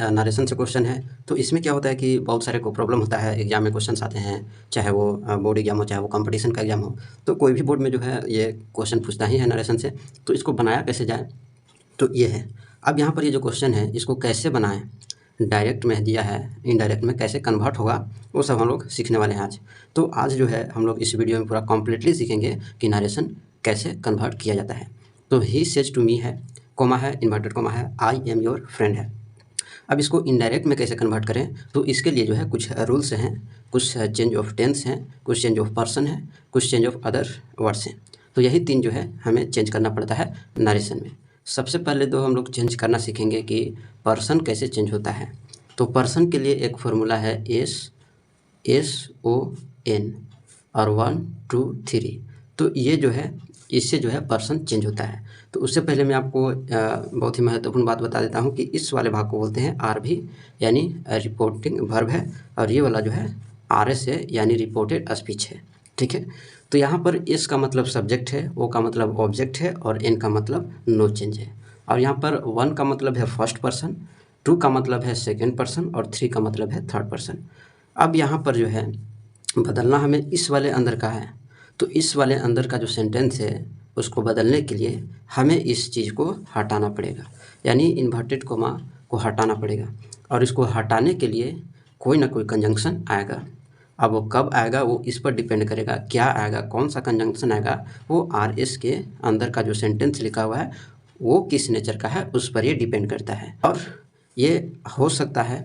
Narration से question है। तो इसमें क्या होता है कि बहुत सारे को प्रॉब्लम होता है, एग्जाम में क्वेश्चन आते हैं, चाहे वो बोर्ड एग्जाम हो, चाहे वो कंपटीशन का एग्जाम हो। तो कोई भी बोर्ड में जो है ये क्वेश्चन पूछता ही है नरेशन से। तो इसको बनाया कैसे जाए, तो ये है। अब यहाँ पर ये जो क्वेश्चन है इसको कैसे बनाएं, डायरेक्ट में दिया है, इनडायरेक्ट में कैसे कन्वर्ट होगा, वो सब हम लोग सीखने वाले हैं आज। तो आज जो है हम लोग इस वीडियो में पूरा कम्प्लीटली सीखेंगे कि नरेशन कैसे कन्वर्ट किया जाता है। तो ही सेज टू मी है, कोमा है, इन्वर्टेड कोमा है, आई एम योर फ्रेंड है। अब इसको इनडायरेक्ट में कैसे कन्वर्ट करें, तो इसके लिए जो है कुछ रूल्स हैं, कुछ चेंज ऑफ टेंस हैं, कुछ चेंज ऑफ पर्सन है, कुछ चेंज ऑफ अदर वर्ड्स हैं। तो यही 3 जो है हमें चेंज करना पड़ता है नरेशन में। सबसे पहले तो हम लोग चेंज करना सीखेंगे कि पर्सन कैसे चेंज होता है। तो पर्सन के लिए एक फार्मूला है SON और 1 2 3। तो ये जो है इससे जो है पर्सन चेंज होता है। तो उससे पहले मैं आपको बहुत ही महत्वपूर्ण बात बता देता हूँ कि इस वाले भाग को बोलते हैं RV, यानी रिपोर्टिंग वर्ब है, और ये वाला जो है RS है, यानी रिपोर्टेड स्पीच है। ठीक है। तो यहाँ पर S का मतलब सब्जेक्ट है, O का मतलब ऑब्जेक्ट है, और N का मतलब नो चेंज है। और यहाँ पर 1 का मतलब है फर्स्ट पर्सन, 2 का मतलब है सेकेंड पर्सन, और 3 का मतलब है थर्ड पर्सन। अब यहाँ पर जो है बदलना हमें इस वाले अंदर का है। तो इस वाले अंदर का जो सेंटेंस है उसको बदलने के लिए हमें इस चीज़ को हटाना पड़ेगा, यानी इन्वर्टेड कोमा को हटाना पड़ेगा। और इसको हटाने के लिए कोई ना कोई कंजंक्शन आएगा। अब वो कब आएगा वो इस पर डिपेंड करेगा, क्या आएगा, कौन सा कंजंक्शन आएगा, वो RS के अंदर का जो सेंटेंस लिखा हुआ है वो किस नेचर का है उस पर ये डिपेंड करता है। और ये हो सकता है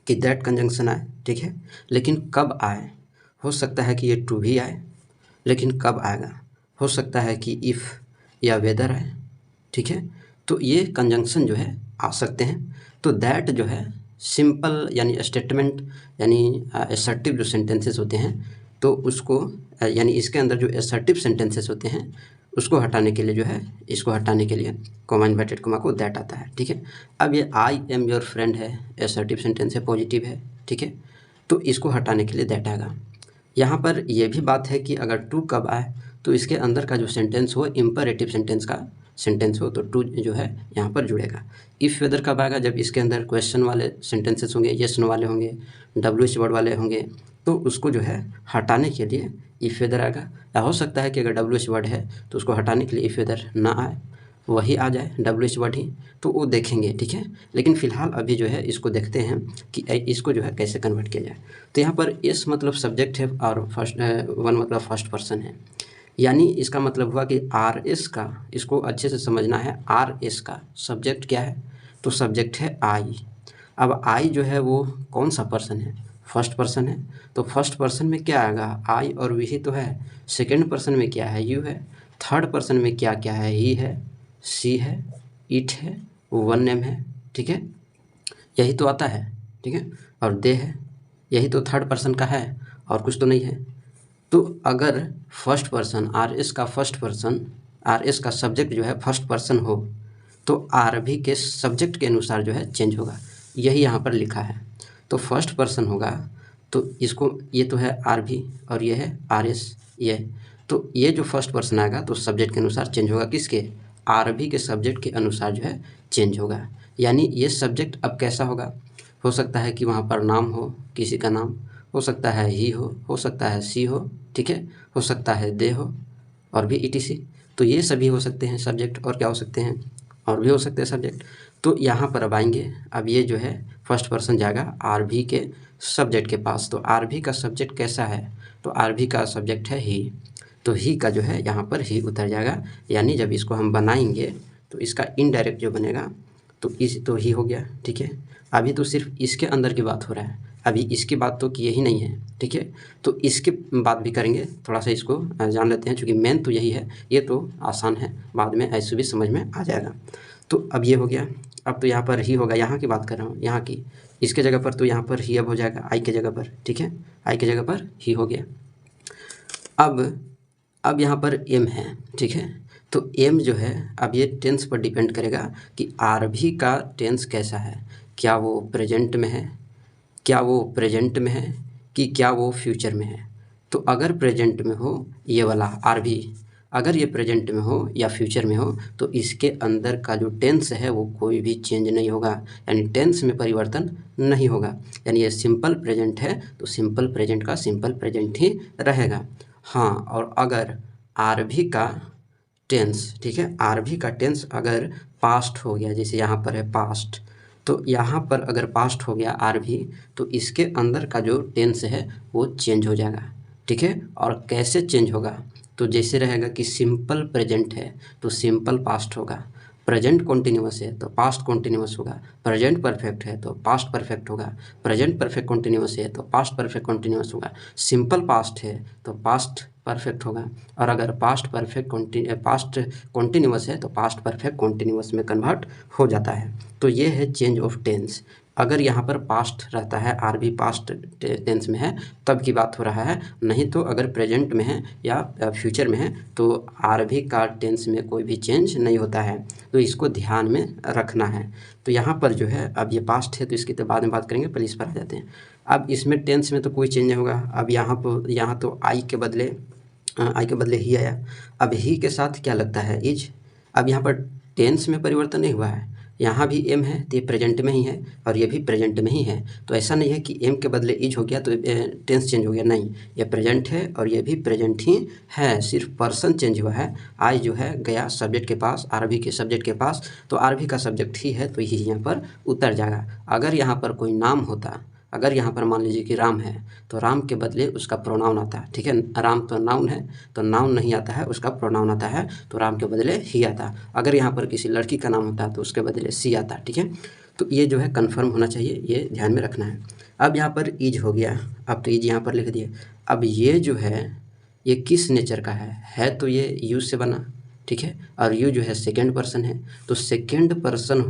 कि दैट कंजंक्शन आए, ठीक है, लेकिन कब आए। हो सकता है कि ये टू भी आए, लेकिन कब आएगा। हो सकता है कि इफ़ या वेदर आए, ठीक है। तो ये कंजंक्शन जो है आ सकते हैं। तो दैट जो है सिंपल यानी स्टेटमेंट, यानी असर्टिव जो सेंटेंसेस होते हैं, तो उसको यानी इसके अंदर जो असर्टिव सेंटेंसेस होते हैं उसको हटाने के लिए जो है, इसको हटाने के लिए कॉमा इन्वर्टेड कॉमा को दैट आता है। ठीक है। अब ये आई एम योर फ्रेंड है, असर्टिव सेंटेंस है, पॉजिटिव है, ठीक है। तो इसको हटाने के लिए दैट आएगा। यहाँ पर यह भी बात है कि अगर टू कब आए तो इसके अंदर का जो सेंटेंस हो इम्परेटिव सेंटेंस का सेंटेंस हो, तो टू जो है यहाँ पर जुड़ेगा। इफ़ वेदर कब आएगा, जब इसके अंदर क्वेश्चन वाले सेंटेंसेस होंगे, येस नो वाले होंगे, WH वर्ड वाले होंगे, तो उसको जो है हटाने के लिए इफ़ वेदर आएगा। या हो सकता है कि अगर WH वर्ड है तो उसको हटाने के लिए इफ़ वेदर ना आए, वही आ जाए WH वर्ड ही, तो वो देखेंगे, ठीक है। लेकिन फ़िलहाल अभी जो है इसको देखते हैं कि इसको जो है कैसे कन्वर्ट किया जाए। तो यहाँ पर एस मतलब सब्जेक्ट है और फर्स्ट 1 मतलब फर्स्ट पर्सन है, यानी इसका मतलब हुआ कि RS का, इसको अच्छे से समझना है, RS का सब्जेक्ट क्या है, तो सब्जेक्ट है आई। अब आई जो है वो कौन सा पर्सन है, फर्स्ट पर्सन है। तो फर्स्ट पर्सन में क्या आएगा, आई और वी ही तो है। सेकेंड पर्सन में क्या है, यू है। थर्ड पर्सन में क्या क्या है, ही है, सी है, इट है, वन नेम है, ठीक है, यही तो आता है, ठीक है। और दे है, यही तो थर्ड पर्सन का है, और कुछ तो नहीं है। तो अगर फर्स्ट पर्सन RS का फर्स्ट पर्सन, RS का सब्जेक्ट जो है फर्स्ट पर्सन हो, तो RV के सब्जेक्ट के अनुसार जो है चेंज होगा, यही यहाँ पर लिखा है। तो फर्स्ट पर्सन होगा तो इसको, ये तो है RV और ये है RS, ये तो ये जो फर्स्ट पर्सन आएगा तो सब्जेक्ट के अनुसार चेंज होगा, किसके, RV के सब्जेक्ट के अनुसार जो है चेंज होगा। यानी ये सब्जेक्ट अब कैसा होगा, हो सकता है कि वहाँ पर नाम हो, किसी का नाम हो सकता है, ही हो सकता है सी हो, ठीक है, हो सकता है दे हो, और भी ETC। तो ये सभी हो सकते हैं सब्जेक्ट, और क्या हो सकते हैं, और भी हो सकते हैं सब्जेक्ट। तो यहाँ पर अब आएंगे, अब ये जो है फर्स्ट पर्सन जाएगा RV के सब्जेक्ट के पास। तो RV का सब्जेक्ट कैसा है, तो RV का सब्जेक्ट है ही, तो ही का जो है यहाँ पर ही उतर जाएगा। यानी जब इसको हम बनाएंगे तो इसका इनडायरेक्ट जो बनेगा तो इस, तो ही हो गया, ठीक है। अभी तो सिर्फ इसके अंदर की बात हो रहा है, अभी इसकी बात तो किए ही नहीं है, ठीक है। तो इसके बात भी करेंगे, थोड़ा सा इसको जान लेते हैं, क्योंकि मेन तो यही है, ये तो आसान है, बाद में ऐसे भी समझ में आ जाएगा। तो अब ये हो गया। अब तो यहाँ पर ही होगा, यहाँ की बात कर रहा हूँ, यहाँ की, इसके जगह पर तो यहाँ पर ही अब हो जाएगा आई के जगह पर, ठीक है, आई के जगह पर ही हो गया। अब यहाँ पर एम है, ठीक है। तो एम जो है अब ये टेंस पर डिपेंड करेगा कि RV का टेंस कैसा है, क्या वो प्रेजेंट में है, क्या वो प्रेजेंट में है, कि क्या वो फ्यूचर में है। तो अगर प्रेजेंट में हो ये वाला RV, अगर ये प्रेजेंट में हो या फ्यूचर में हो तो इसके अंदर का जो टेंस है वो कोई भी चेंज नहीं होगा, यानी टेंस में परिवर्तन नहीं होगा। यानी ये सिंपल प्रेजेंट है तो सिंपल प्रेजेंट का सिंपल प्रेजेंट ही रहेगा। हाँ, और अगर आर भी का टेंस, ठीक है, आर भी का टेंस अगर पास्ट हो गया, जैसे यहाँ पर है पास्ट, तो यहाँ पर अगर पास्ट हो गया आर भी, तो इसके अंदर का जो टेंस है वो चेंज हो जाएगा, ठीक है। और कैसे चेंज होगा, तो जैसे रहेगा कि सिंपल प्रेजेंट है तो सिंपल पास्ट होगा, प्रेजेंट कॉन्टिन्यूअस है तो पास्ट कॉन्टिन्यूअस होगा, प्रेजेंट परफेक्ट है तो पास्ट परफेक्ट होगा, प्रेजेंट परफेक्ट कॉन्टिन्यूअस है तो पास्ट परफेक्ट कॉन्टिन्यूअस होगा, सिंपल पास्ट है तो पास्ट परफेक्ट होगा, और अगर पास्ट कॉन्टिन्यूअस है तो पास्ट परफेक्ट कॉन्टिन्यूअस में कन्वर्ट हो जाता है। तो ये है चेंज ऑफ टेंस। अगर यहाँ पर पास्ट रहता है, आर भी पास्ट टेंस में है तब की बात हो रहा है, नहीं तो अगर प्रेजेंट में है या फ्यूचर में है तो आर भी का टेंस में कोई भी चेंज नहीं होता है, तो इसको ध्यान में रखना है। तो यहाँ पर जो है, अब ये पास्ट है तो इसकी तो बाद में बात करेंगे, पहले इस पर आ जाते हैं। अब इसमें टेंस में तो कोई चेंज नहीं होगा। अब यहाँ तो आई के बदले ही आया। अब ही के साथ क्या लगता है, इज। अब यहाँ पर टेंस में परिवर्तन नहीं हुआ है, यहाँ भी एम है तो ये प्रेजेंट में ही है और ये भी प्रेजेंट में ही है। तो ऐसा नहीं है कि एम के बदले इज हो गया तो टेंस चेंज हो गया, नहीं, ये प्रेजेंट है और ये भी प्रेजेंट ही है, सिर्फ पर्सन चेंज हुआ है। आई जो है गया सब्जेक्ट के पास, आरबी के सब्जेक्ट के पास, तो आरबी का सब्जेक्ट ही है तो यही यहाँ पर उतर जाएगा। अगर यहाँ पर कोई नाम होता, अगर यहाँ पर मान लीजिए कि राम है तो राम के बदले उसका प्रोनाउन आता है, ठीक है। राम तो नाउन है तो नाउन नहीं आता है, उसका प्रोनाउन आता है, तो राम के बदले ही आता। अगर यहाँ पर किसी लड़की का नाम होता है तो उसके बदले सी आता, ठीक है। तो ये जो है कन्फर्म होना चाहिए, ये ध्यान में रखना है। अब यहाँ पर इज हो गया, अब तो इज यहाँ पर लिख दिए। अब ये जो है ये किस नेचर का है तो ये यू से बना, ठीक है, और यू जो है सेकेंड पर्सन है, तो सेकेंड पर्सन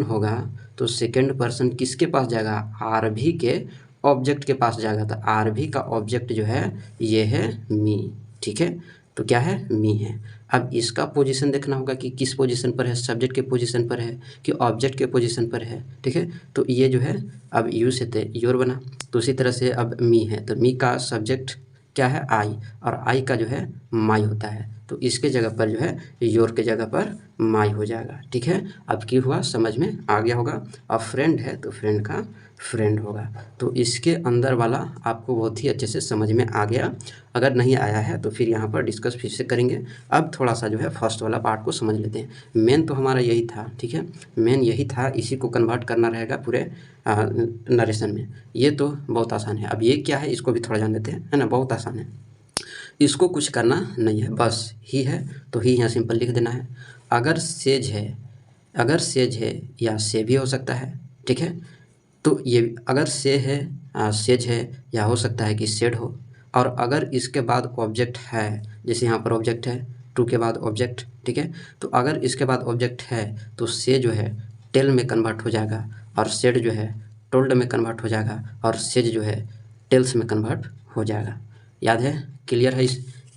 होगा तो सेकेंड पर्सन किसके पास जाएगा, आर भी के ऑब्जेक्ट के पास जाएगा। तो आर भी का ऑब्जेक्ट जो है ये है मी, ठीक है, तो क्या है, मी है। अब इसका पोजीशन देखना होगा कि किस पोजीशन पर है, सब्जेक्ट के पोजीशन पर है कि ऑब्जेक्ट के पोजीशन पर है, ठीक है। तो ये जो है अब यू से थे योर बना, तो उसी तरह से अब मी है तो मी का सब्जेक्ट क्या है, आई, और आई का जो है माई होता है, तो इसके जगह पर जो है योर के जगह पर माई हो जाएगा, ठीक है। अब की हुआ, समझ में आ गया होगा। अब फ्रेंड है तो फ्रेंड का फ्रेंड होगा। तो इसके अंदर वाला आपको बहुत ही अच्छे से समझ में आ गया। अगर नहीं आया है तो फिर यहाँ पर डिस्कस फिर से करेंगे। अब थोड़ा सा जो है फर्स्ट वाला पार्ट को समझ लेते हैं। मेन तो हमारा यही था, ठीक है, मेन यही था, इसी को कन्वर्ट करना रहेगा पूरे नरेशन में। ये तो बहुत आसान है। अब ये क्या है इसको भी थोड़ा जान लेते हैं, है ना, बहुत आसान है, इसको कुछ करना नहीं है, बस ही है तो ही यहाँ सिंपल लिख देना है। अगर सेज है या से भी हो सकता है, ठीक है, तो ये अगर से है, सेज है, या हो सकता है कि सेड हो। और अगर इसके बाद ऑब्जेक्ट है, जैसे यहाँ पर ऑब्जेक्ट है, टू के बाद ऑब्जेक्ट, ठीक है, तो अगर इसके बाद ऑब्जेक्ट है तो से जो है टेल में कन्वर्ट हो जाएगा, और सेड जो है टोल्ड में कन्वर्ट हो जाएगा, और सेज जो है टेल्स में कन्वर्ट हो जाएगा। याद है,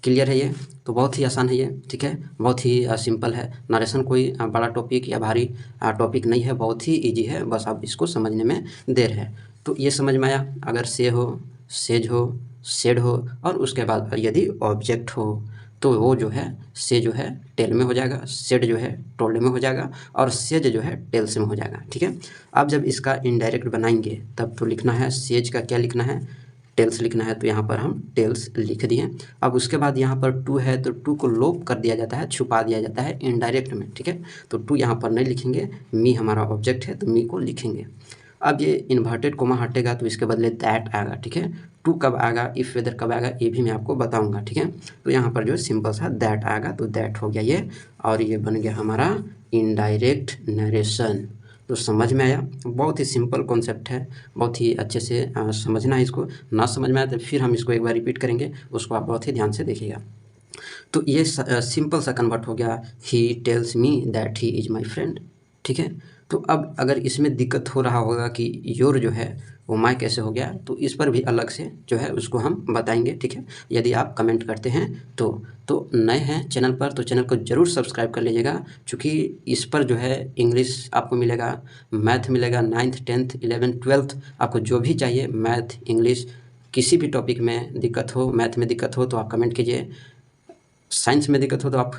क्लियर है ये, तो बहुत ही आसान है ये, ठीक है, बहुत ही सिंपल है। नरेशन कोई बड़ा टॉपिक या भारी टॉपिक नहीं है, बहुत ही इजी है, बस आप इसको समझने में देर है। तो ये समझ में आया, अगर से हो, सेज हो, सेड हो, और उसके बाद यदि ऑब्जेक्ट हो तो वो जो है से जो है टेल में हो जाएगा, सेड जो है टोल्ड में हो जाएगा, और सेज जो है टेल्स में हो जाएगा, ठीक है। अब जब इसका इनडायरेक्ट बनाएंगे तब तो लिखना है, सेज का क्या लिखना है, टेल्स लिखना है, तो यहाँ पर हम टेल्स लिख दिए। अब उसके बाद यहाँ पर टू है तो टू को लोप कर दिया जाता है, छुपा दिया जाता है इनडायरेक्ट में, ठीक है, तो टू यहाँ पर नहीं लिखेंगे, मी हमारा ऑब्जेक्ट है तो मी को लिखेंगे। अब ये इन्वर्टेड कोमा हटेगा तो इसके बदले दैट आएगा, ठीक है। टू कब आएगा, इफ वेदर कब आएगा, ये भी मैं आपको बताऊंगा, ठीक है। तो यहाँ पर जो है सिंपल सा दैट आएगा, तो दैट हो गया ये, और ये बन गया हमारा इनडायरेक्ट नरेशन। तो समझ में आया, बहुत ही सिंपल कॉन्सेप्ट है, बहुत ही अच्छे से समझना है इसको। ना समझ में आया तो फिर हम इसको एक बार रिपीट करेंगे, उसको आप बहुत ही ध्यान से देखिएगा। तो ये सिंपल सा कन्वर्ट हो गया, he tells me that he is my friend, ठीक है। तो अब अगर इसमें दिक्कत हो रहा होगा कि योर जो है वो माई कैसे हो गया, तो इस पर भी अलग से जो है उसको हम बताएंगे, ठीक है, यदि आप कमेंट करते हैं तो नए हैं चैनल पर तो चैनल को ज़रूर सब्सक्राइब कर लीजिएगा, क्योंकि इस पर जो है इंग्लिश आपको मिलेगा, मैथ मिलेगा, 9th 10th 11th 12th आपको जो भी चाहिए, मैथ इंग्लिश किसी भी टॉपिक में दिक्कत हो, मैथ में दिक्कत हो तो आप कमेंट कीजिए, साइंस में दिक्कत हो तो आप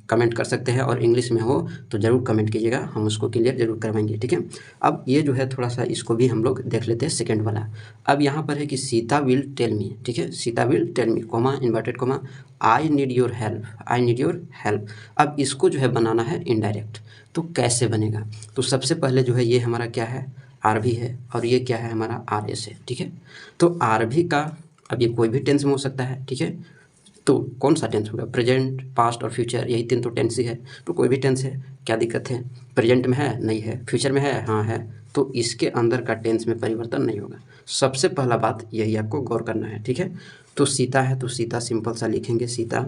कमेंट कर सकते हैं, और इंग्लिश में हो तो ज़रूर कमेंट कीजिएगा, हम उसको क्लियर ज़रूर करवाएंगे, ठीक है। अब ये जो है थोड़ा सा इसको भी हम लोग देख लेते हैं सेकंड वाला। अब यहाँ पर है कि सीता विल टेल मी, ठीक है, Sita will tell me, comma, inverted comma, I need your help, I need your help. अब इसको जो है बनाना है इनडायरेक्ट, तो कैसे बनेगा? तो सबसे पहले जो है ये हमारा क्या है, आर भी है, और ये क्या है हमारा आर एस है, ठीक है। तो आर भी का अब ये कोई भी टेंस में हो सकता है, ठीक है। तो कौन सा टेंस होगा? प्रेजेंट, पास्ट और फ्यूचर, यही 3 तो टेंस ही है, तो कोई भी टेंस है, क्या दिक्कत है? प्रेजेंट में है, नहीं है, फ्यूचर में है, हाँ है, तो इसके अंदर का टेंस में परिवर्तन नहीं होगा। सबसे पहला बात यही आपको गौर करना है, ठीक है। तो सीता है तो सीता सिंपल सा लिखेंगे, सीता।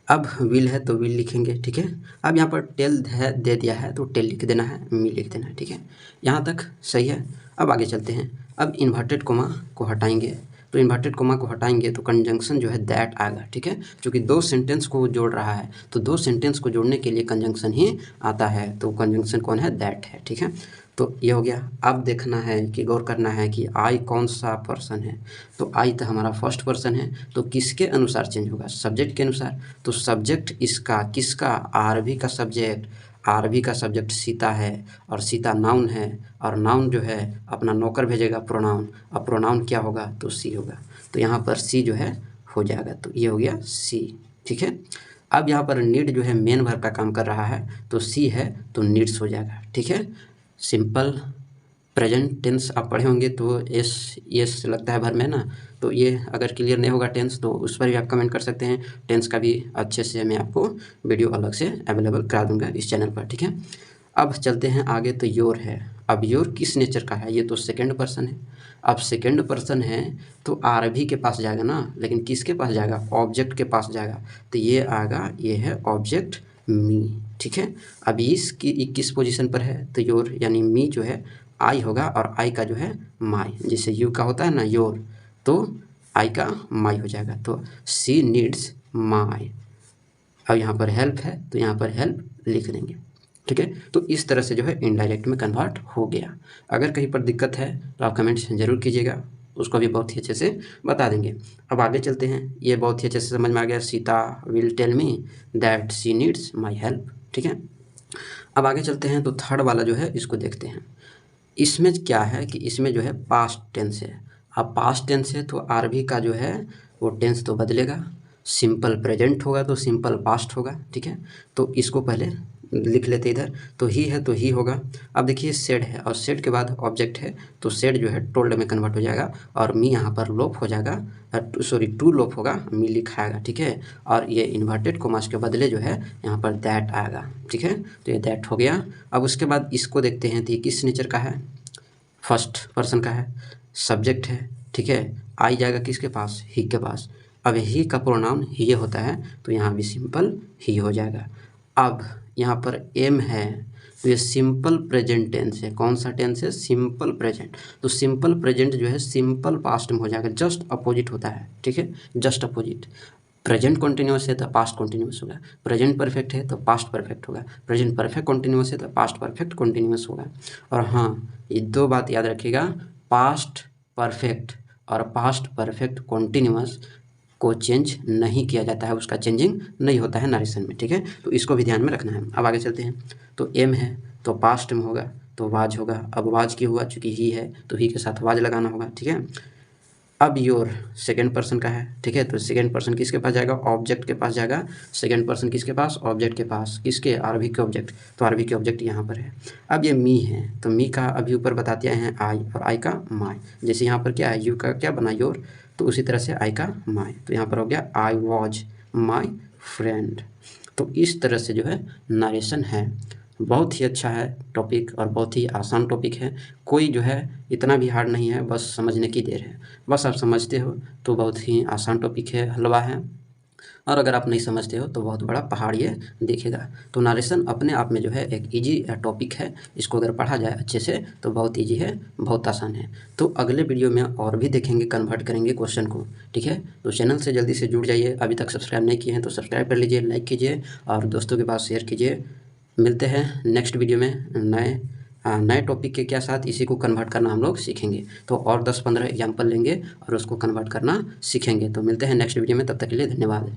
अब विल है तो विल लिखेंगे, ठीक है। अब यहाँ पर टेल है दे दिया है तो टेल लिख देना है, मी लिख देना है, ठीक है। यहाँ तक सही है। अब आगे चलते हैं। अब इन्वर्टेड कोमा को हटाएंगे, तो इन्वर्टेड कोमा को हटाएंगे तो कंजंक्शन जो है दैट आएगा, ठीक है। क्योंकि 2 सेंटेंस को जोड़ रहा है, तो 2 सेंटेंस को जोड़ने के लिए कंजंक्शन ही आता है, तो कंजंक्शन कौन है? दैट है, ठीक है। तो ये हो गया। अब देखना है कि गौर करना है कि आई कौन सा पर्सन है, तो आई तो हमारा फर्स्ट पर्सन है, तो किसके अनुसार चेंज होगा? सब्जेक्ट के अनुसार। तो सब्जेक्ट इसका किसका? आरबी का सब्जेक्ट, आरबी का सब्जेक्ट सीता है, और सीता नाउन है, और नाउन जो है अपना नौकर भेजेगा प्रोनाउन, अब प्रोनाउन क्या होगा? तो सी होगा। तो यहाँ पर सी जो है हो जाएगा, तो ये हो गया सी, ठीक है। अब यहाँ पर नीड जो है मेन वर्ब का काम कर रहा है, तो सी है तो नीड्स हो जाएगा, ठीक है। सिंपल प्रेजेंट टेंस आप पढ़े होंगे तो एस लगता है भर में ना, तो ये अगर क्लियर नहीं होगा टेंस तो उस पर भी आप कमेंट कर सकते हैं। टेंस का भी अच्छे से मैं आपको वीडियो अलग से अवेलेबल करा दूंगा इस चैनल पर, ठीक है। अब चलते हैं आगे। तो योर है, अब योर किस नेचर का है? ये तो सेकंड पर्सन है। अब सेकंड पर्सन है तो आर भी के पास जाएगा ना, लेकिन किसके पास जाएगा? ऑब्जेक्ट के पास जाएगा, तो ये आएगा, ये है ऑब्जेक्ट मी, ठीक है। अब इसकी किस पोजीशन पर है? तो योर यानी मी जो है आई होगा, और आई का जो है माई, जैसे यू का होता है ना योर, तो आई का माई हो जाएगा, तो सी नीड्स माई। अब यहाँ पर हेल्प है तो यहाँ पर हेल्प लिख देंगे, ठीक है। तो इस तरह से जो है इनडायरेक्ट में कन्वर्ट हो गया। अगर कहीं पर दिक्कत है तो आप कमेंट ज़रूर कीजिएगा, उसको भी बहुत ही अच्छे से बता देंगे। अब आगे चलते हैं। ये बहुत ही अच्छे से समझ में आ गया, Sita will tell me that she needs my help, ठीक है। अब आगे चलते हैं। तो थर्ड वाला जो है इसको देखते हैं। इसमें क्या है कि इसमें जो है पास्ट टेंस है। अब पास्ट टेंस है तो आरबी का जो है वो टेंस तो बदलेगा, सिंपल प्रेजेंट होगा तो सिंपल पास्ट होगा, ठीक है। तो इसको पहले लिख लेते इधर। तो ही है तो ही होगा। अब देखिए सेड है, और सेड के बाद ऑब्जेक्ट है, तो सेड जो है टोल्ड में कन्वर्ट हो जाएगा, और मी यहाँ पर लोप हो जाएगा, सॉरी टू लोप होगा, मी लिखाएगा, ठीक है। और ये इन्वर्टेड कोमास के बदले जो है यहाँ पर दैट आएगा, ठीक है। तो ये दैट हो गया। अब उसके बाद इसको देखते हैं, तो ये किस नेचर का है? फर्स्ट पर्सन का है, सब्जेक्ट है, ठीक है। आई जाएगा किसके पास? ही के पास। अब ही का प्रोनाउन ही होता है, तो यहाँ भी सिंपल ही हो जाएगा। अब यहाँ पर एम है, तो ये सिंपल प्रेजेंट टेंस है। कौन सा टेंस है? Simple present. तो सिंपल प्रेजेंट जो है सिंपल पास्ट में हो जाएगा, जस्ट अपोजिट होता है, ठीक है, जस्ट अपोजिट। प्रेजेंट कॉन्टिन्यूस है तो पास्ट कॉन्टिन्यूस होगा, प्रेजेंट परफेक्ट है तो पास्ट परफेक्ट होगा, प्रेजेंट परफेक्ट कॉन्टिन्यूस है तो पास्ट परफेक्ट कॉन्टिन्यूस होगा। और हाँ, ये 2 बात याद रखिएगा, पास्ट परफेक्ट और पास्ट परफेक्ट कॉन्टिन्यूस को चेंज नहीं किया जाता है, उसका चेंजिंग नहीं होता है नरेशन में, ठीक है। तो इसको भी ध्यान में रखना है। अब आगे चलते हैं। तो एम है तो पास्ट में होगा तो वाज होगा। अब वाज क्यों हुआ? चूँकि ही है तो ही के साथ वाज लगाना होगा, ठीक है। अब योर सेकंड पर्सन का है, ठीक है, तो सेकंड पर्सन किसके पास जाएगा? ऑब्जेक्ट के पास जाएगा। सेकंड पर्सन किसके पास? ऑब्जेक्ट के पास। किसके? आरबी के ऑब्जेक्ट, तो आरबी के ऑब्जेक्ट यहाँ पर है। अब ये मी है, तो मी का अभी ऊपर बता दिया है आई, और आई का माई। जैसे यहाँ पर क्या है, यू का क्या बना योर, तो उसी तरह से आई का माई, तो यहाँ पर हो गया आई वॉज माई फ्रेंड। तो इस तरह से जो है नरेशन है। बहुत ही अच्छा है टॉपिक, और बहुत ही आसान टॉपिक है। कोई जो है इतना भी हार्ड नहीं है, बस समझने की देर है। बस आप समझते हो तो बहुत ही आसान टॉपिक है, हलवा है। और अगर आप नहीं समझते हो तो बहुत बड़ा पहाड़ ये दिखेगा। तो नरेशन अपने आप में जो है एक इजी टॉपिक है। इसको अगर पढ़ा जाए अच्छे से तो बहुत इजी है, बहुत आसान है। तो अगले वीडियो में और भी देखेंगे, कन्वर्ट करेंगे क्वेश्चन को, ठीक है। तो चैनल से जल्दी से जुड़ जाइए। अभी तक सब्सक्राइब नहीं किए हैं तो सब्सक्राइब कर लीजिए, लाइक कीजिए और दोस्तों के पास शेयर कीजिए। मिलते हैं नेक्स्ट वीडियो में नए टॉपिक के क्या साथ इसी को कन्वर्ट करना हम लोग सीखेंगे। तो और 10-15 एग्जाम्पल लेंगे और उसको कन्वर्ट करना सीखेंगे। तो मिलते हैं नेक्स्ट वीडियो में, तब तक के लिए धन्यवाद।